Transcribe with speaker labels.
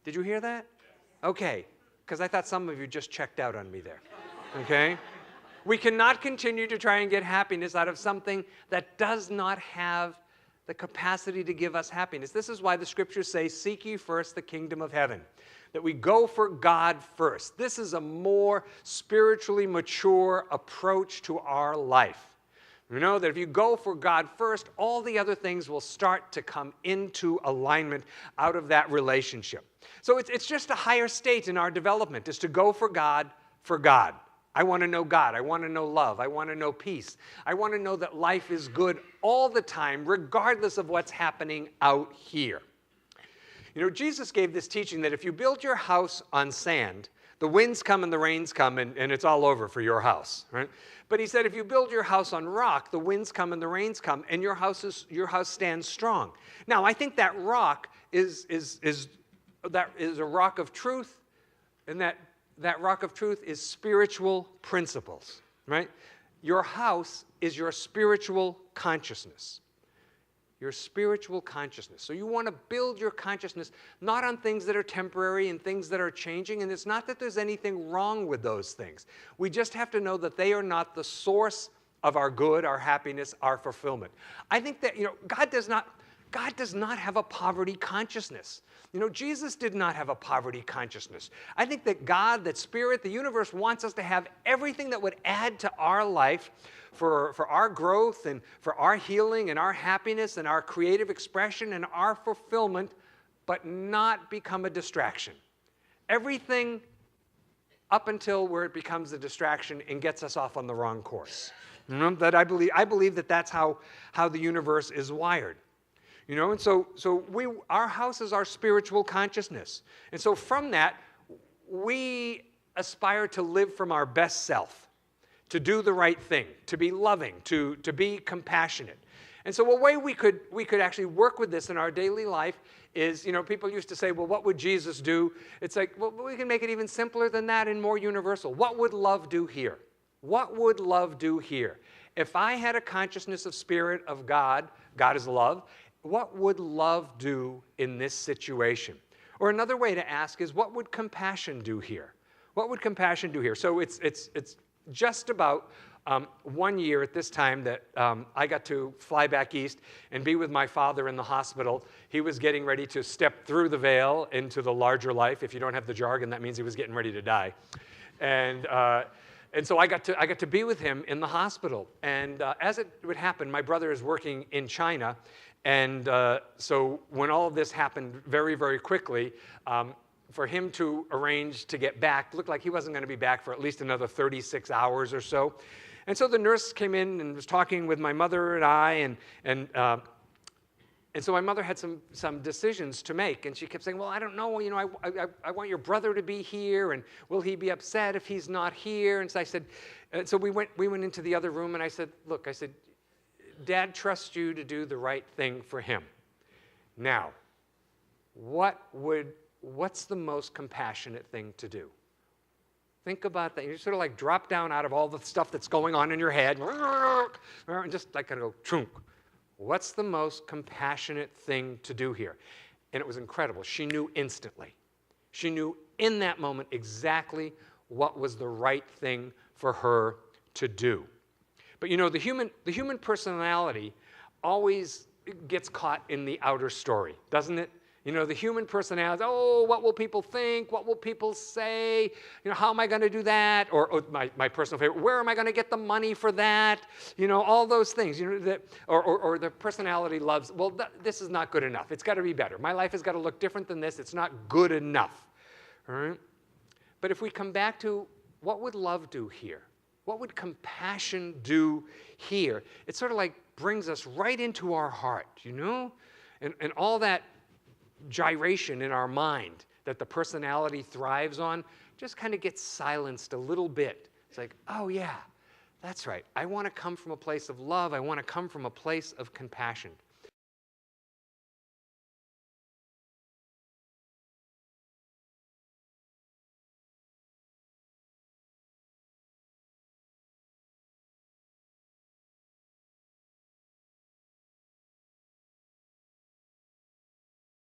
Speaker 1: Did you hear that? Okay, because I thought some of you just checked out on me there. Okay? We cannot continue to try and get happiness out of something that does not have the capacity to give us happiness. This is why the scriptures say, seek ye first the kingdom of heaven. That we go for God first. This is a more spiritually mature approach to our life. You know that if you go for God first, all the other things will start to come into alignment out of that relationship. So it's just a higher state in our development, is to go for God for God. I want to know God. I want to know love. I want to know peace. I want to know that life is good all the time, regardless of what's happening out here. You know, Jesus gave this teaching that if you build your house on sand, the winds come and the rains come and it's all over for your house, right? But he said if you build your house on rock, the winds come and the rains come and your house stands strong. Now, I think that rock is a rock of truth, and that rock of truth is spiritual principles, right? Your house is your spiritual consciousness. Your spiritual consciousness. So you want to build your consciousness not on things that are temporary and things that are changing, and it's not that there's anything wrong with those things. We just have to know that they are not the source of our good, our happiness, our fulfillment. I think that, God does not have a poverty consciousness. Jesus did not have a poverty consciousness. I think that God, that Spirit, the universe wants us to have everything that would add to our life for our growth and for our healing and our happiness and our creative expression and our fulfillment, but not become a distraction. Everything up until where it becomes a distraction and gets us off on the wrong course. That I believe that that's how the universe is wired. And so our house is our spiritual consciousness. And so from that, we aspire to live from our best self, to do the right thing, to be loving, to be compassionate. And so a way we could actually work with this in our daily life is, people used to say, well, what would Jesus do? It's like, well, we can make it even simpler than that and more universal. What would love do here? What would love do here? If I had a consciousness of spirit of God, God is love, what would love do in this situation? Or another way to ask is, what would compassion do here? What would compassion do here? So it's just about 1 year at this time that I got to fly back east and be with my father in the hospital. He was getting ready to step through the veil into the larger life. If you don't have the jargon, that means he was getting ready to die. And so I got to be with him in the hospital. And as it would happen, my brother is working in China. And so when all of this happened very, very quickly, for him to arrange to get back, looked like he wasn't going to be back for at least another 36 hours or so. And so the nurse came in and was talking with my mother and I, and so my mother had some decisions to make, and she kept saying, well, I don't know, I want your brother to be here, and will he be upset if he's not here? And so I said, so we went into the other room, and I said, look, Dad trusts you to do the right thing for him. Now, what's the most compassionate thing to do? Think about that. You sort of like drop down out of all the stuff that's going on in your head, and just like kind of go, chunk. What's the most compassionate thing to do here? And it was incredible. She knew instantly. She knew in that moment exactly what was the right thing for her to do. But the human personality always gets caught in the outer story, doesn't it? The human personality, oh, what will people think? What will people say? How am I going to do that? Or my personal favorite, where am I going to get the money for that? All those things. Or the personality loves, well, this is not good enough. It's got to be better. My life has got to look different than this. It's not good enough. All right? But if we come back to what would love do here? What would compassion do here? It sort of like brings us right into our heart, and all that gyration in our mind that the personality thrives on just kind of gets silenced a little bit. It's like, oh yeah, that's right. I want to come from a place of love. I want to come from a place of compassion.